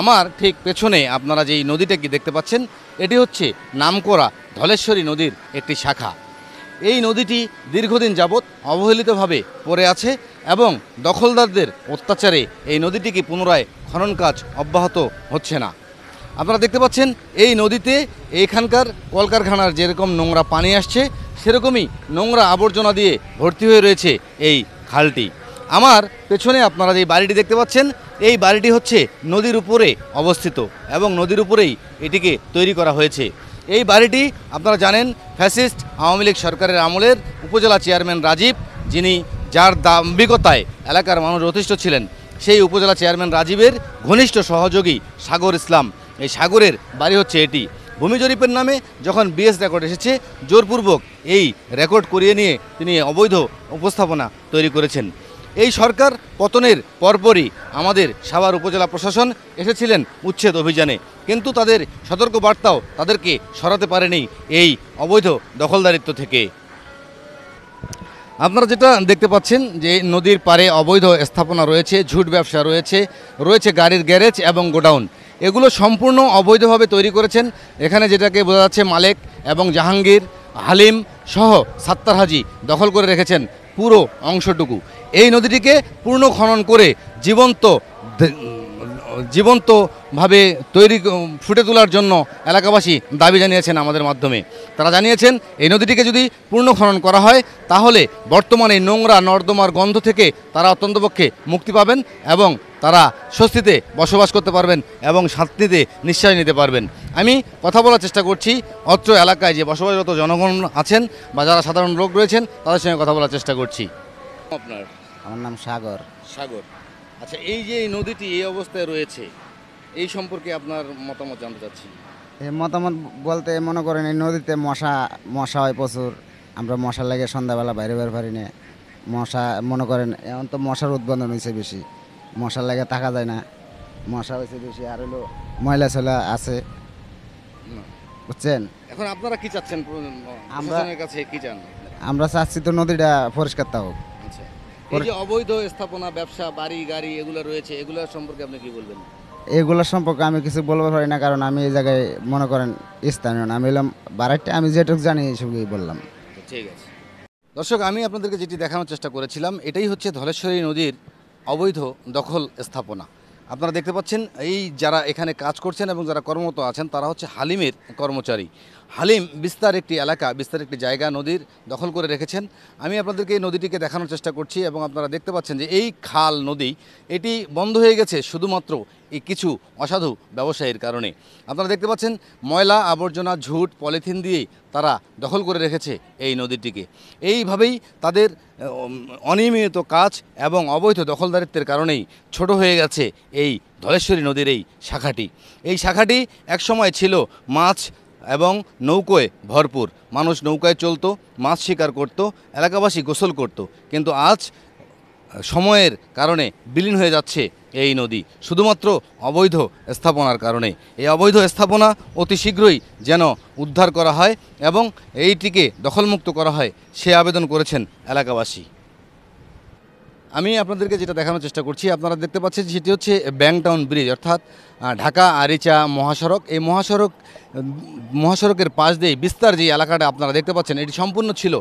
আমার ঠিক পেছনে আপনারা যেই নদীটাকে দেখতে পাচ্ছেন এটি হচ্ছে নামকরা ধলেশ্বরী নদীর একটি শাখা। এই নদীটি দীর্ঘদিন যাবৎ অবহেলিতভাবে পড়ে আছে এবং দখলদারদের অত্যাচারে এই নদীটিকে পুনরায় খনন কাজ অব্যাহত হচ্ছে না। আপনারা দেখতে পাচ্ছেন এই নদীতে এখানকার কলকারখানার যেরকম নোংরা পানি আসছে সেরকমই নোংরা আবর্জনা দিয়ে ভর্তি হয়ে রয়েছে এই খালটি। আমার পেছনে আপনারা যে বাড়িটি দেখতে পাচ্ছেন এই বাড়িটি হচ্ছে নদীর উপরে অবস্থিত এবং নদীর উপরেই এটিকে তৈরি করা হয়েছে। এই বাড়িটি আপনারা জানেন ফ্যাসিস্ট আওয়ামী লীগ সরকারের আমলের উপজেলা চেয়ারম্যান রাজীব, যার দাম্ভিকতায় এলাকার মানুষ অতিষ্ঠ ছিলেন, সেই উপজেলা চেয়ারম্যান রাজীবের ঘনিষ্ঠ সহযোগী সাগর ইসলাম, এই সাগরের বাড়ি হচ্ছে এটি। ভূমি জরিপের নামে যখন বিএস রেকর্ড এসেছে জোরপূর্বক এই রেকর্ড করিয়ে নিয়ে তিনি অবৈধ উপস্থাপনা তৈরি করেছেন। এই সরকার পতনের পরপরই আমাদের সাভার উপজেলা প্রশাসন এসেছিলেন উচ্ছেদ অভিযানে, কিন্তু তাদের সতর্ক বার্তাও তাদেরকে সরাতে পারেনি এই অবৈধ দখলদারিত্ব থেকে। আপনারা যেটা দেখতে পাচ্ছেন যে নদীর পাড়ে অবৈধ স্থাপনা রয়েছে, ঝুট ব্যবসা রয়েছে গাড়ির গ্যারেজ এবং গোডাউন, এগুলো সম্পূর্ণ অবৈধভাবে তৈরি করেছেন। এখানে যেটাকে বোঝা যাচ্ছে মালেক এবং জাহাঙ্গীর, হালিম সহ সাত্তার হাজি দখল করে রেখেছেন পুরো অংশটুকু। এই নদীটিকে পূর্ণ খনন করে জীবন্তভাবে ফুটে তোলার জন্য এলাকাবাসী দাবি জানিয়েছেন আমাদের মাধ্যমে। তারা জানিয়েছেন এই নদীটিকে যদি পূর্ণ খনন করা হয় তাহলে বর্তমানে নোংরা নর্দমার গন্ধ থেকে তারা অত্যন্তপক্ষে মুক্তি পাবেন এবং তারা স্বস্তিতে বসবাস করতে পারবেন এবং শান্তিতে নিঃশ্বাস নিতে পারবেন। আমি কথা বলার চেষ্টা করছি অত্র এলাকায় যে বসবাসরত জনগণ আছেন বা যারা সাধারণ লোক রয়েছেন তাদের সঙ্গে কথা বলার চেষ্টা করছি। আপনার? আমার নাম সাগর। সাগর, আচ্ছা, এই যে এই নদীটি এই অবস্থায় রয়েছে এই সম্পর্কে আপনার মতামত জানতে চাচ্ছি। এই মতামত বলতে মনে করেন এই নদীতে মশা হয় প্রচুর। আমরা মশার লাগে সন্ধ্যাবেলা বাইরে বের পারি না। মশা মনে করেন এখন তো মশার উদ্বোধন হয়েছে বেশি, মশার লাগে থাকা যায় না, মশা হয়েছে বেশি। আর হলো ময়লা ছয়লা আছে, বুঝছেন। এখন আপনারা কি চাচ্ছেন? প্রশাসনের কাছে কি চান? আমরা চাচ্ছি তো নদীটা পরিষ্কার থাকুক। আচ্ছা, এই যে অবৈধ স্থাপনা, ব্যবসা, বাড়ি গাড়ি এগুলো রয়েছে, এগুলো সম্পর্কে আপনি কি বলবেন? এগুলোর সম্পর্কে আমি কিছু বলতে পারি না, কারণ আমি এই জায়গায় মনে করেন স্থানীয় না। আমি এলাম বাড়াইটা, আমি যেটুকু জানি এইসবই বললাম। ঠিক আছে দর্শক, আমি আপনাদেরকে যেটি দেখানোর চেষ্টা করেছিলাম এটাই হচ্ছে ধলেশ্বরী নদীর অবৈধ দখল স্থাপনা। আপনারা দেখতে পাচ্ছেন এই যারা এখানে কাজ করছেন এবং যারা কর্মরত আছেন তারা হচ্ছে হালিমের কর্মচারী। হালিম বিস্তার একটি এলাকা, বিস্তার একটি জায়গা নদীর দখল করে রেখেছেন। আমি আপনাদেরকে এই নদীটিকে দেখানোর চেষ্টা করছি এবং আপনারা দেখতে পাচ্ছেন যে এই খাল নদী এটি বন্ধ হয়ে গেছে শুধুমাত্র এই কিছু অসাধু ব্যবসায়ীর কারণে। আপনারা দেখতে পাচ্ছেন ময়লা আবর্জনা, ঝুট, পলিথিন দিয়েই তারা দখল করে রেখেছে এই নদীটিকে। এইভাবেই তাদের অনিয়মিত কাজ এবং অবৈধ দখলদারিত্বের কারণেই ছোট হয়ে গেছে এই ধলেশ্বরী নদীর এই শাখাটি। এই শাখাটি একসময় ছিল মাছ এবং নৌকোয় ভরপুর, মানুষ নৌকায় চলতো, মাছ শিকার করত, এলাকাবাসী গোসল করত, কিন্তু আজ সময়ের কারণে বিলীন হয়ে যাচ্ছে এই নদী শুধুমাত্র অবৈধ স্থাপনার কারণে। এই অবৈধ স্থাপনা অতি শীঘ্রই যেন উদ্ধার করা হয় এবং এইটিকে দখলমুক্ত করা হয় সে আবেদন করেছেন এলাকাবাসী। আমি আপনাদেরকে যেটা দেখানোর চেষ্টা করছি, আপনারা দেখতে পাচ্ছেন সেটি হচ্ছে ব্যাংটাউন ব্রিজ, অর্থাৎ ঢাকা আরিচা মহাসড়ক। এই মহাসড়কের পাশ দিয়ে বিস্তার যে এলাকাটা আপনারা দেখতে পাচ্ছেন এটি সম্পূর্ণ ছিল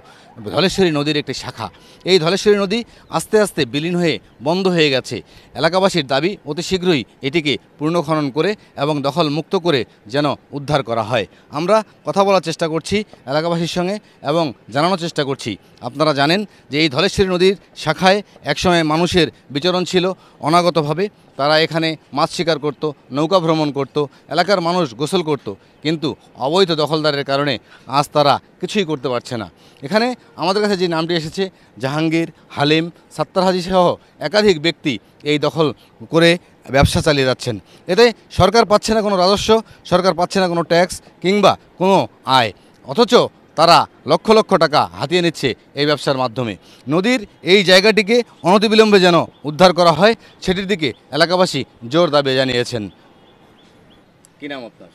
ধলেশ্বরী নদীর একটি শাখা। এই ধলেশ্বরী নদী আস্তে আস্তে বিলীন হয়ে বন্ধ হয়ে গেছে। এলাকাবাসীর দাবি অতি শীঘ্রই এটিকে পুনর্খনন করে এবং দখল মুক্ত করে যেন উদ্ধার করা হয়। আমরা কথা বলার চেষ্টা করছি এলাকাবাসীর সঙ্গে এবং জানানোর চেষ্টা করছি। আপনারা জানেন যে এই ধলেশ্বরী নদীর শাখায় একসময় মানুষের বিচরণ ছিল অনাগতভাবে। তারা এখানে মাছ শিকার করত, নৌকা ভ্রমণ করত, এলাকার মানুষ গোসল করত, কিন্তু অবৈধ দখলদারের কারণে আজ তারা কিছুই করতে পারছে না। এখানে আমাদের কাছে যে নামটি এসেছে জাহাঙ্গীর, হালিম, সাত্তার হাজি সহ একাধিক ব্যক্তি এই দখল করে ব্যবসা চালিয়ে যাচ্ছেন। এতে সরকার পাচ্ছে না কোনো রাজস্ব, সরকার পাচ্ছে না কোনো ট্যাক্স কিংবা কোনো আয়, অথচ তারা লক্ষ লক্ষ টাকা হাতিয়ে নিচ্ছে এই ব্যবসার মাধ্যমে। নদীর এই জায়গাটিকে অনতিবিলম্বে যেন উদ্ধার করা হয় সেটির দিকে এলাকাবাসী জোর দাবি জানিয়েছেন। কি নাম আপনার?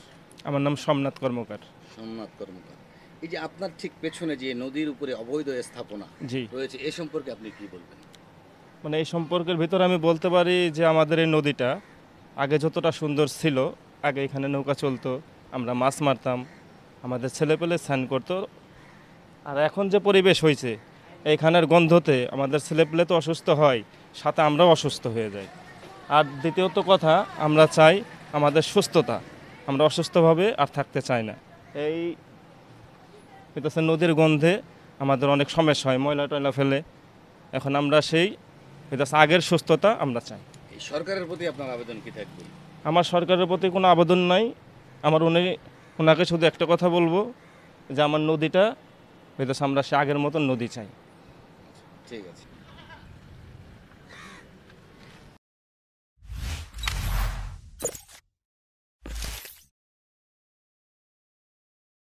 আমার নাম সোমনাথ কর্মকার। সোমনাথ কর্মকার, এই যে আপনার ঠিক পেছনে যে নদীর উপরে অবৈধ স্থাপনা রয়েছে এ সম্পর্কে আপনি কি বলবেন? মানে এই সম্পর্কের ভিতরে আমি বলতে পারি যে আমাদের এই নদীটা আগে যতটা সুন্দর ছিল, আগে এখানে নৌকা চলতো, আমরা মাছ মারতাম, আমাদের ছেলেপেলে স্নান করতো। আর এখন যে পরিবেশ হয়েছে, এইখানের গন্ধতে আমাদের ছেলেপেলে তো অসুস্থ হয়, সাথে আমরাও অসুস্থ হয়ে যাই। আর দ্বিতীয়ত কথা, আমরা চাই আমাদের সুস্থতা, আমরা অসুস্থভাবে আর থাকতে চাই না। এই হইতেছে নদীর গন্ধে আমাদের অনেক সমস্যা হয়, ময়লা টয়লা ফেলে। এখন আমরা সেই হইতেছে আগের সুস্থতা আমরা চাই। এই সরকারের প্রতি আপনার আবেদন কি থাকবে? আমার সরকারের প্রতি কোনো আবেদন নাই। আমার ওনাকে শুধু একটা কথা বলবো, যে আমার নদীটা হইতেছে আমরা সে আগের মতন নদী চাই। ঠিক আছে।